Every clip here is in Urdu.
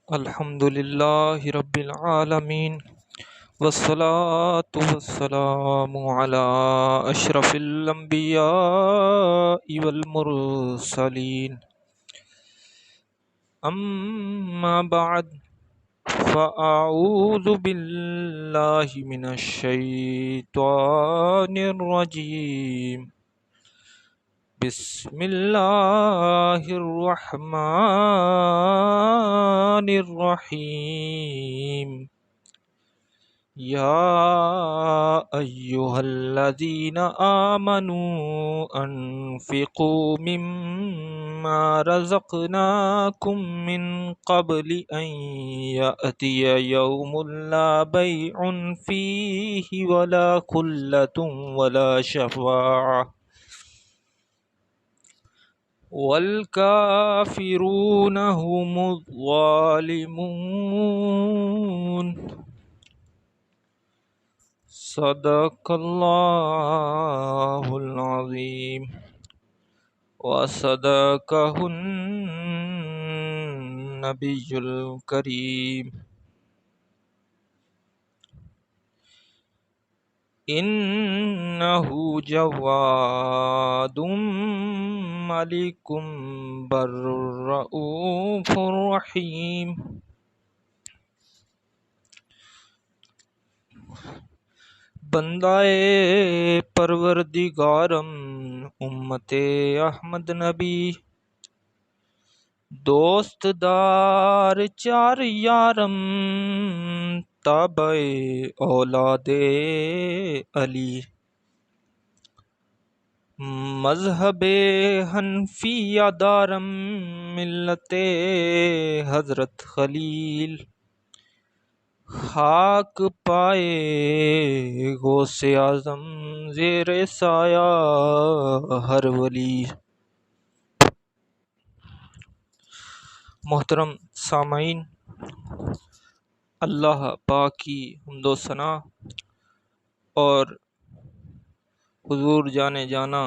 الحمد لله رب العالمين، والصلاة والسلام على أشرف الأنبياء والمرسلين. أما بعد، فأعوذ بالله من الشيطان الرجيم. بسم الله الرحمن الرحيم. يا أيها الذين آمنوا أنفقوا مما رزقناكم من قبل أن يأتي يوم لا بيع فيه ولا خلة ولا شفاعة والكافرون هم الظالمون. صدق الله العظيم وصدقه النبي الكريم. إنه جواد ملك بر رؤوف رحيم. بندائے پروردگارم امت احمد نبی، دوست دار چار یارم تابع اولاد علی. مذہب حنفیہ دارم ملت حضرت خلیل. خاک پائے غوث اعظم زیر سایہ ہر ولی. محترم سامعین، اللہ پاک کی حمد و ثنا اور حضور جانے جانا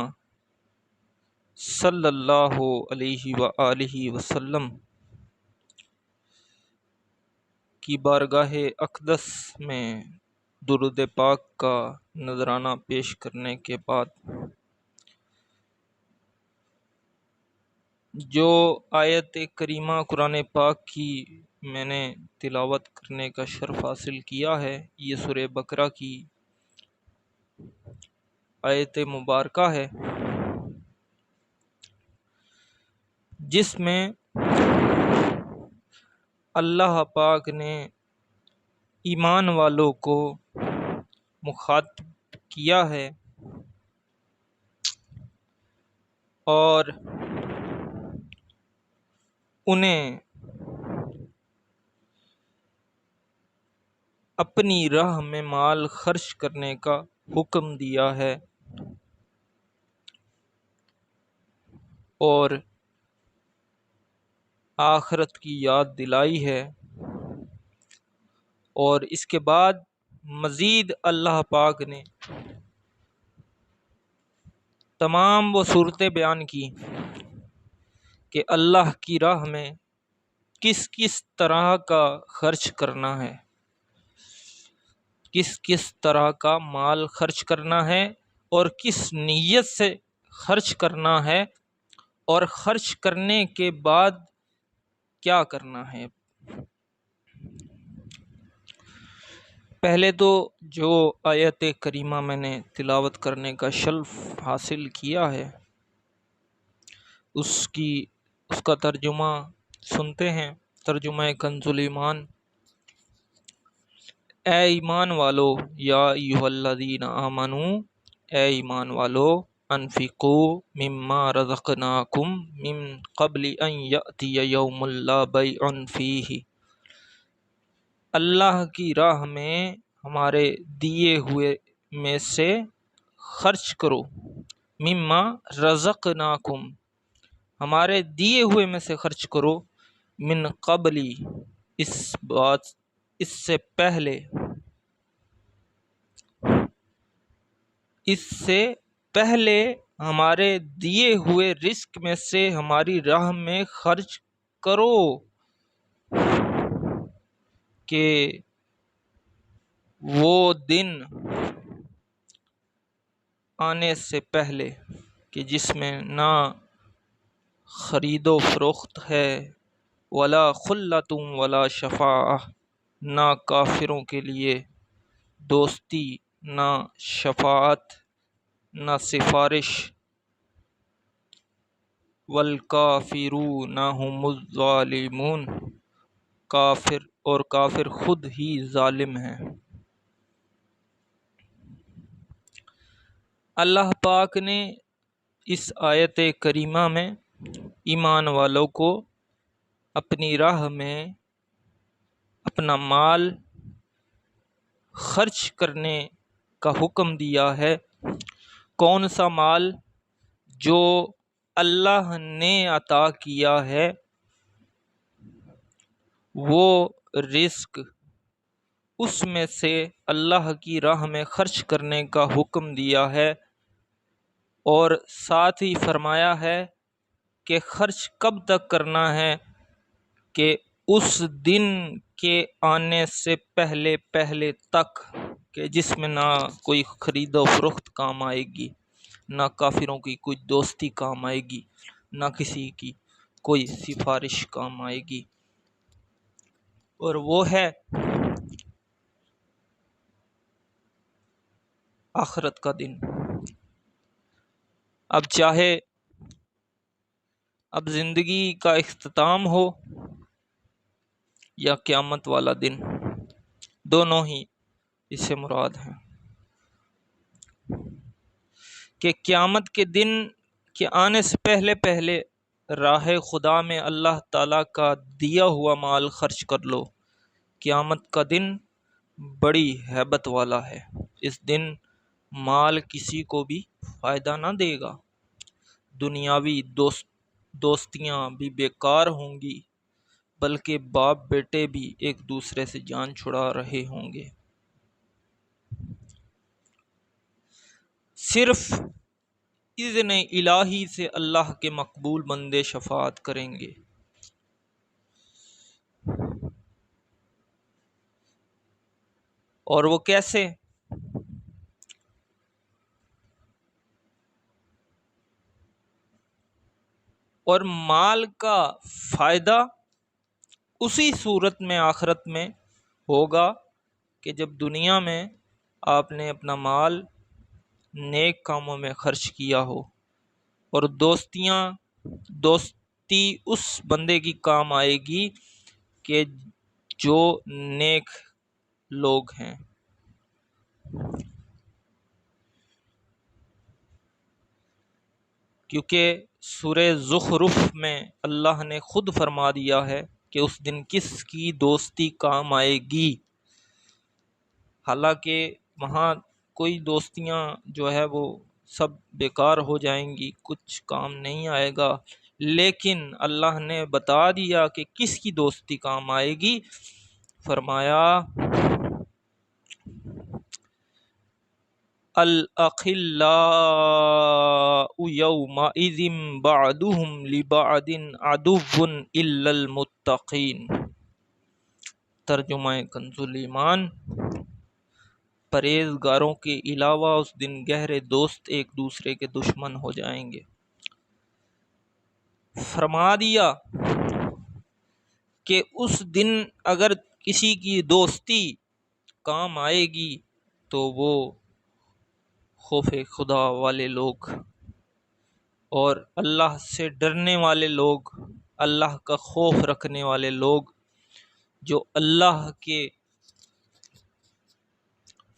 صلی اللہ علیہ وآلہ وسلم کی بارگاہ اقدس میں درود پاک کا نذرانہ پیش کرنے کے بعد، جو آیت کریمہ قرآن پاک کی میں نے تلاوت کرنے کا شرف حاصل کیا ہے، یہ سورہ بقرہ کی آیت مبارکہ ہے، جس میں اللہ پاک نے ایمان والوں کو مخاطب کیا ہے اور انہیں اپنی راہ میں مال خرچ کرنے کا حکم دیا ہے اور آخرت کی یاد دلائی ہے، اور اس کے بعد مزید اللہ پاک نے تمام وہ صورتیں بیان کی کہ اللہ کی راہ میں کس کس طرح کا خرچ کرنا ہے، کس کس طرح کا مال خرچ کرنا ہے اور کس نیت سے خرچ کرنا ہے، اور خرچ کرنے کے بعد کیا کرنا ہے۔ پہلے تو جو آیت کریمہ میں نے تلاوت کرنے کا شرف حاصل کیا ہے، اس کا ترجمہ سنتے ہیں۔ ترجمہ کنز الایمان: اے ایمان والو، یا ایھا الذین آمنو، اے ایمان والو، انفقو مما رزقناکم من قبل ان یأتی یوم لا بیع فیہ، اللہ کی راہ میں ہمارے دیے ہوئے میں سے خرچ کرو، مما رزقناکم، ہمارے دیے ہوئے میں سے خرچ کرو، من قبلی، اس سے پہلے ہمارے دیے ہوئے رزق میں سے ہماری راہ میں خرچ کرو۔ کہ وہ دن آنے سے پہلے کہ جس میں نہ خرید و فروخت ہے، ولا خلۃ ولا شفاعہ، نہ کافروں کے لیے دوستی، نہ شفاعت، نہ سفارش، والکافرون هم الظالمون، کافر خود ہی ظالم ہیں۔ اللہ پاک نے اس آیت کریمہ میں ایمان والوں کو اپنی راہ میں اپنا مال خرچ کرنے کا حکم دیا ہے۔ کون سا مال؟ جو اللہ نے عطا کیا ہے، وہ رزق، اس میں سے اللہ کی راہ میں خرچ کرنے کا حکم دیا ہے، اور ساتھ ہی فرمایا ہے کہ خرچ کب تک کرنا ہے؟ کہ اس دن کے آنے سے پہلے پہلے تک، کہ جس میں نہ کوئی خرید و فروخت کام آئے گی، نہ کافروں کی کوئی دوستی کام آئے گی، نہ کسی کی کوئی سفارش کام آئے گی، اور وہ ہے آخرت کا دن۔ اب چاہے اب زندگی کا اختتام ہو یا قیامت والا دن، دونوں ہی اس سے مراد ہیں۔ کہ قیامت کے دن کے آنے سے پہلے پہلے راہ خدا میں اللہ تعالیٰ کا دیا ہوا مال خرچ کر لو۔ قیامت کا دن بڑی ہیبت والا ہے۔ اس دن مال کسی کو بھی فائدہ نہ دے گا، دنیاوی دوستیاں بھی بیکار ہوں گی، بلکہ باپ بیٹے بھی ایک دوسرے سے جان چھڑا رہے ہوں گے۔ صرف اذن الہی سے اللہ کے مقبول بندے شفاعت کریں گے۔ اور وہ کیسے؟ اور مال کا فائدہ اسی صورت میں آخرت میں ہوگا کہ جب دنیا میں آپ نے اپنا مال نیک کاموں میں خرچ کیا ہو، اور دوستی اس بندے کی کام آئے گی کہ جو نیک لوگ ہیں۔ کیونکہ سورہ زخرف میں اللہ نے خود فرما دیا ہے کہ اس دن کس کی دوستی کام آئے گی۔ حالانکہ وہاں کوئی دوستیاں جو ہے وہ سب بیکار ہو جائیں گی، کچھ کام نہیں آئے گا، لیکن اللہ نے بتا دیا کہ کس کی دوستی کام آئے گی۔ فرمایا الاخلاء یومئذ بعضهم لبعض عدو الا المتقین۔ ترجمہ کنز ایمان: پرہیزگاروں کے علاوہ اس دن گہرے دوست ایک دوسرے کے دشمن ہو جائیں گے۔ فرما دیا کہ اس دن اگر کسی کی دوستی کام آئے گی تو وہ خوف خدا والے لوگ اور اللہ سے ڈرنے والے لوگ، اللہ کا خوف رکھنے والے لوگ، جو اللہ کے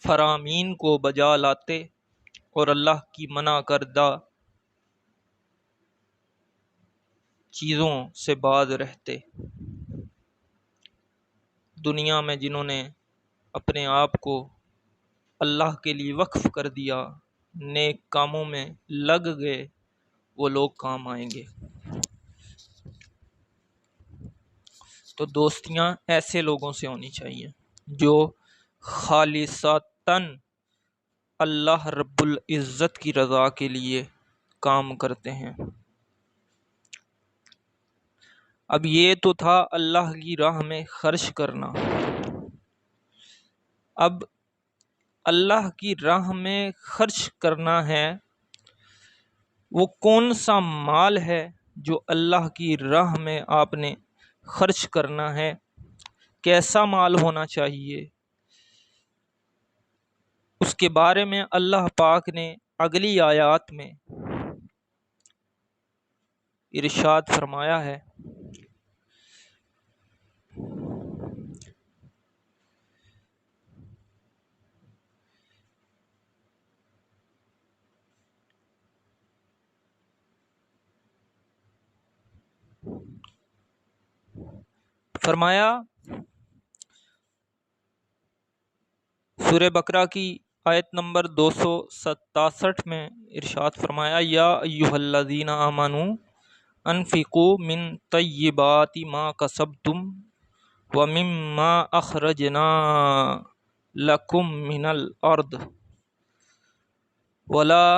فرامین کو بجا لاتے اور اللہ کی منع کردہ چیزوں سے باز رہتے۔ دنیا میں جنہوں نے اپنے آپ کو اللہ کے لیے وقف کر دیا، نیک کاموں میں لگ گئے، وہ لوگ کام آئیں گے۔ تو دوستیاں ایسے لوگوں سے ہونی چاہیے جو خالصتاً اللہ رب العزت کی رضا کے لیے کام کرتے ہیں۔ اب یہ تو تھا اللہ کی راہ میں خرچ کرنا، اب اللہ کی راہ میں خرچ کرنا ہے، وہ کون سا مال ہے جو اللہ کی راہ میں آپ نے خرچ کرنا ہے، کیسا مال ہونا چاہیے، اس کے بارے میں اللہ پاک نے اگلی آیات میں ارشاد فرمایا ہے۔ فرمایا سورہ بقرہ کی آیت نمبر 267 میں ارشاد فرمایا، یا ایھا الذین آمنوا انفقوا من طیبات ما کسبتم ومما اخرجنا لکم من الارض ولا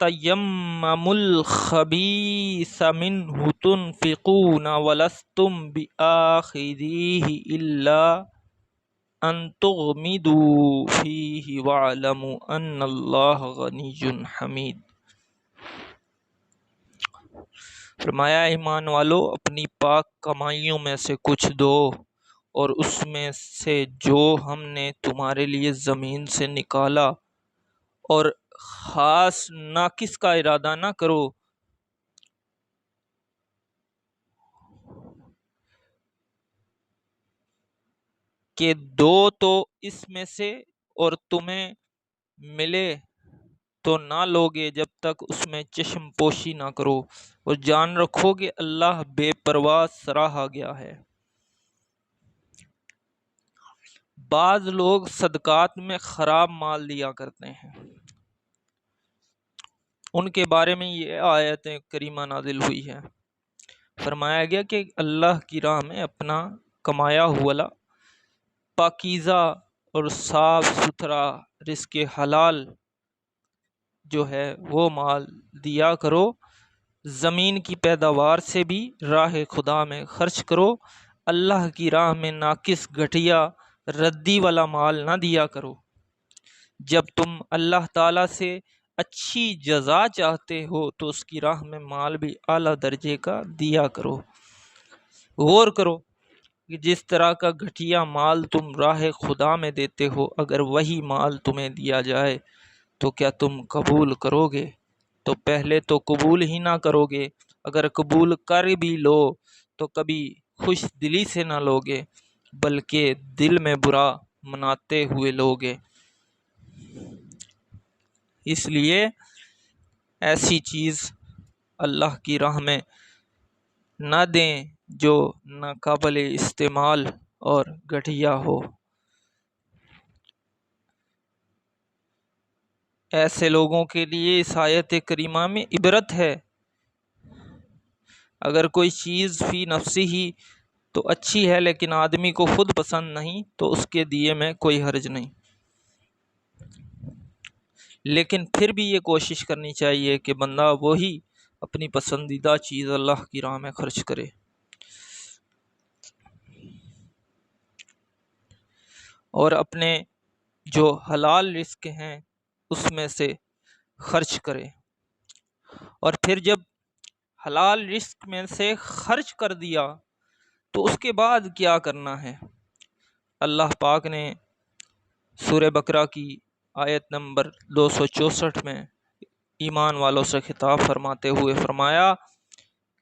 تیمموا الخبیث منہ تنفقون ولستم بآخذیہ الا ان تغمدوا فیہ واعلموا ان اللہ غنی حمید۔ فرمایا ایمان والو، اپنی پاک کمائیوں میں سے کچھ دو، اور اس میں سے جو ہم نے تمہارے لیے زمین سے نکالا، اور خاص ناقص کا ارادہ نہ کرو، کہ دو تو اس میں سے اور تمہیں ملے تو نہ لوگے جب تک اس میں چشم پوشی نہ کرو، اور جان رکھو کہ اللہ بے پرواہ سراہا گیا ہے۔ بعض لوگ صدقات میں خراب مال دیا کرتے ہیں، ان کے بارے میں یہ آیت کریمہ نازل ہوئی ہے۔ فرمایا گیا کہ اللہ کی راہ میں اپنا کمایا ہوا پاکیزہ اور صاف ستھرا رزق حلال جو ہے وہ مال دیا کرو، زمین کی پیداوار سے بھی راہ خدا میں خرچ کرو، اللہ کی راہ میں ناقص گھٹیا ردی والا مال نہ دیا کرو۔ جب تم اللہ تعالیٰ سے اچھی جزا چاہتے ہو تو اس کی راہ میں مال بھی اعلیٰ درجے کا دیا کرو۔ غور کرو کہ جس طرح کا گھٹیا مال تم راہ خدا میں دیتے ہو، اگر وہی مال تمہیں دیا جائے تو کیا تم قبول کرو گے؟ تو پہلے تو قبول ہی نہ کرو گے، اگر قبول کر بھی لو تو کبھی خوش دلی سے نہ لوگے، بلکہ دل میں برا مناتے ہوئے لوگے۔ اس لیے ایسی چیز اللہ کی راہ میں نہ دیں جو ناقابل استعمال اور گھٹیا ہو۔ ایسے لوگوں کے لیے اس آیت کریمہ میں عبرت ہے۔ اگر کوئی چیز فی نفسی ہی تو اچھی ہے لیکن آدمی کو خود پسند نہیں تو اس کے دیے میں کوئی حرج نہیں، لیکن پھر بھی یہ کوشش کرنی چاہیے کہ بندہ وہی اپنی پسندیدہ چیز اللہ کی راہ میں خرچ کرے۔ اور اپنے جو حلال رزق ہیں اس میں سے خرچ کرے، اور پھر جب حلال رزق میں سے خرچ کر دیا تو اس کے بعد کیا کرنا ہے؟ اللہ پاک نے سورہ بقرہ کی آیت نمبر 264 میں ایمان والوں سے خطاب فرماتے ہوئے فرمایا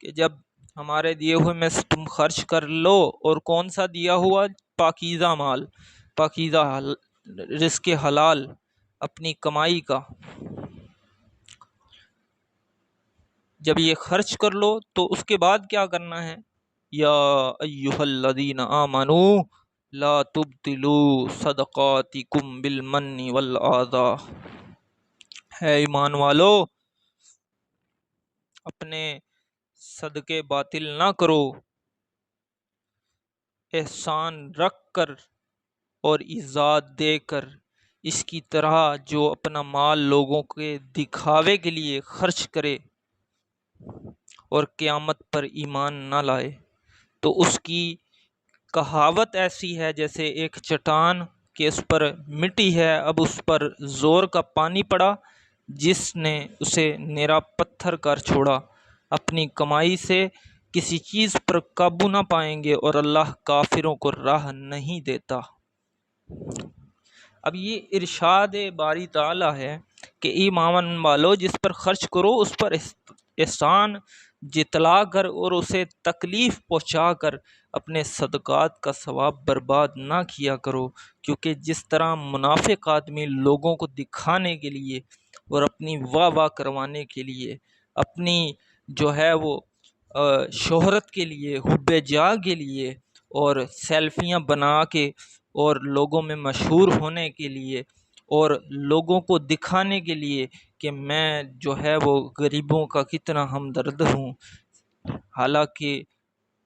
کہ جب ہمارے دیے ہوئے میں سے تم خرچ کر لو، اور کون سا دیا ہوا؟ پاکیزہ مال، پاکیزہ رزق حلال، اپنی کمائی کا، جب یہ خرچ کر لو تو اس کے بعد کیا کرنا ہے؟ یا ایھا الذین آمنوا لا تبطلوا صدقاتکم بالمن والآذی، ہے ایمان والو اپنے صدقے باطل نہ کرو، احسان رکھ کر اور ایذا دے کر، اس کی طرح جو اپنا مال لوگوں کے دکھاوے کے لیے خرچ کرے اور قیامت پر ایمان نہ لائے تو اس کی کہاوت ایسی ہے جیسے ایک چٹان کہ اس پر مٹی ہے، اب اس پر زور کا پانی پڑا، جس نے اسے نرا پتھر کر چھوڑا۔ اپنی کمائی سے کسی چیز پر قابو نہ پائیں گے اور اللہ کافروں کو راہ نہیں دیتا۔ اب یہ ارشاد باری تعالیٰ ہے کہ ایمان والو، جس پر خرچ کرو اس پر احسان جتلا کر اور اسے تکلیف پہنچا کر اپنے صدقات کا ثواب برباد نہ کیا کرو، کیونکہ جس طرح منافق آدمی لوگوں کو دکھانے کے لیے اور اپنی واہ واہ کروانے کے لیے، اپنی جو ہے وہ شہرت کے لیے، حب جاہ کے لیے، اور سیلفیاں بنا کے اور لوگوں میں مشہور ہونے کے لیے اور لوگوں کو دکھانے کے لیے کہ میں جو ہے وہ غریبوں کا کتنا ہمدرد ہوں، حالانکہ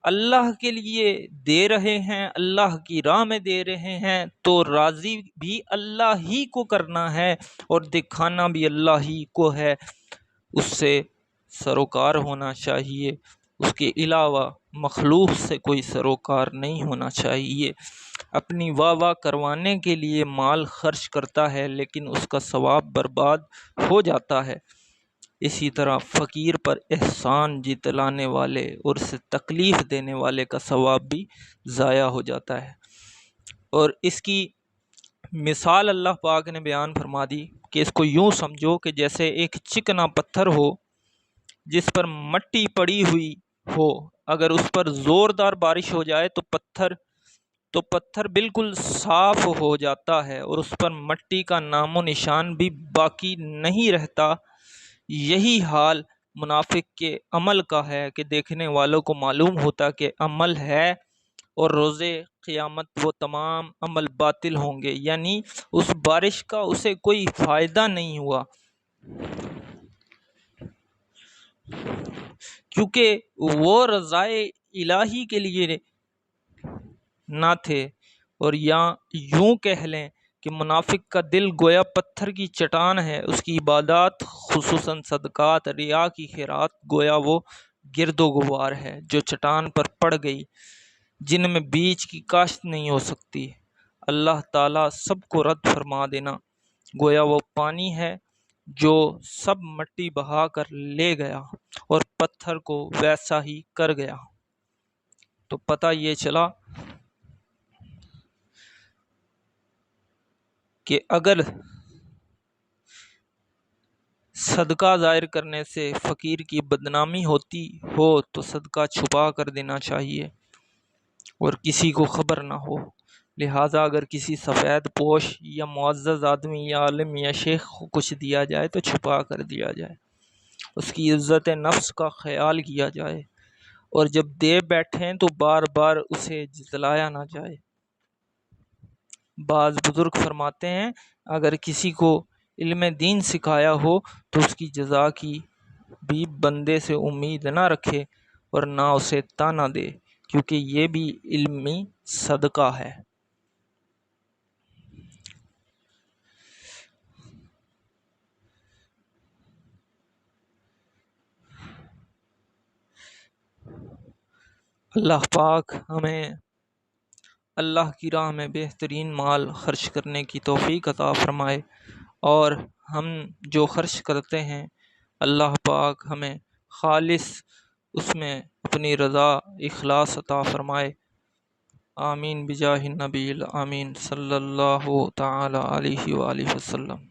اللہ کے لیے دے رہے ہیں، اللہ کی راہ میں دے رہے ہیں تو راضی بھی اللہ ہی کو کرنا ہے اور دکھانا بھی اللہ ہی کو ہے۔ اس سے سروکار ہونا چاہیے، اس کے علاوہ مخلوق سے کوئی سروکار نہیں ہونا چاہیے۔ اپنی واہ واہ کروانے کے لیے مال خرچ کرتا ہے لیکن اس کا ثواب برباد ہو جاتا ہے۔ اسی طرح فقیر پر احسان جتلانے والے اور اسے تکلیف دینے والے کا ثواب بھی ضائع ہو جاتا ہے۔ اور اس کی مثال اللہ پاک نے بیان فرما دی کہ اس کو یوں سمجھو کہ جیسے ایک چکنا پتھر ہو جس پر مٹی پڑی ہوئی ہو، اگر اس پر زوردار بارش ہو جائے تو پتھر بالکل صاف ہو جاتا ہے اور اس پر مٹی کا نام و نشان بھی باقی نہیں رہتا۔ یہی حال منافق کے عمل کا ہے کہ دیکھنے والوں کو معلوم ہوتا کہ عمل ہے اور روز قیامت وہ تمام عمل باطل ہوں گے، یعنی اس بارش کا اسے کوئی فائدہ نہیں ہوا، کیونکہ وہ رضائے الہی کے لیے نہ تھے۔ اور یوں کہہ لیں کہ منافق کا دل گویا پتھر کی چٹان ہے، اس کی عبادات خصوصاً صدقات، ریا کی خیرات گویا وہ گرد و غبار ہے جو چٹان پر پڑ گئی، جن میں بیج کی کاشت نہیں ہو سکتی۔ اللہ تعالیٰ سب کو رد فرما دینا گویا وہ پانی ہے جو سب مٹی بہا کر لے گیا اور پتھر کو ویسا ہی کر گیا۔ تو پتہ یہ چلا کہ اگر صدقہ ظاہر کرنے سے فقیر کی بدنامی ہوتی ہو تو صدقہ چھپا کر دینا چاہیے اور کسی کو خبر نہ ہو۔ لہٰذا اگر کسی سفید پوش یا معزز آدمی یا عالم یا شیخ کو کچھ دیا جائے تو چھپا کر دیا جائے، اس کی عزت نفس کا خیال کیا جائے، اور جب دے بیٹھیں تو بار بار اسے جتلایا نہ جائے۔ بعض بزرگ فرماتے ہیں اگر کسی کو علم دین سکھایا ہو تو اس کی جزا کی بھی بندے سے امید نہ رکھے اور نہ اسے طعنہ دے، کیونکہ یہ بھی علمی صدقہ ہے۔ اللہ پاک ہمیں اللہ کی راہ میں بہترین مال خرچ کرنے کی توفیق عطا فرمائے، اور ہم جو خرچ کرتے ہیں اللہ پاک ہمیں خالص اس میں اپنی رضا اخلاص عطا فرمائے۔ آمین بجاہ النبی الامین صلی اللہ تعالی علیہ وآلہ وسلم۔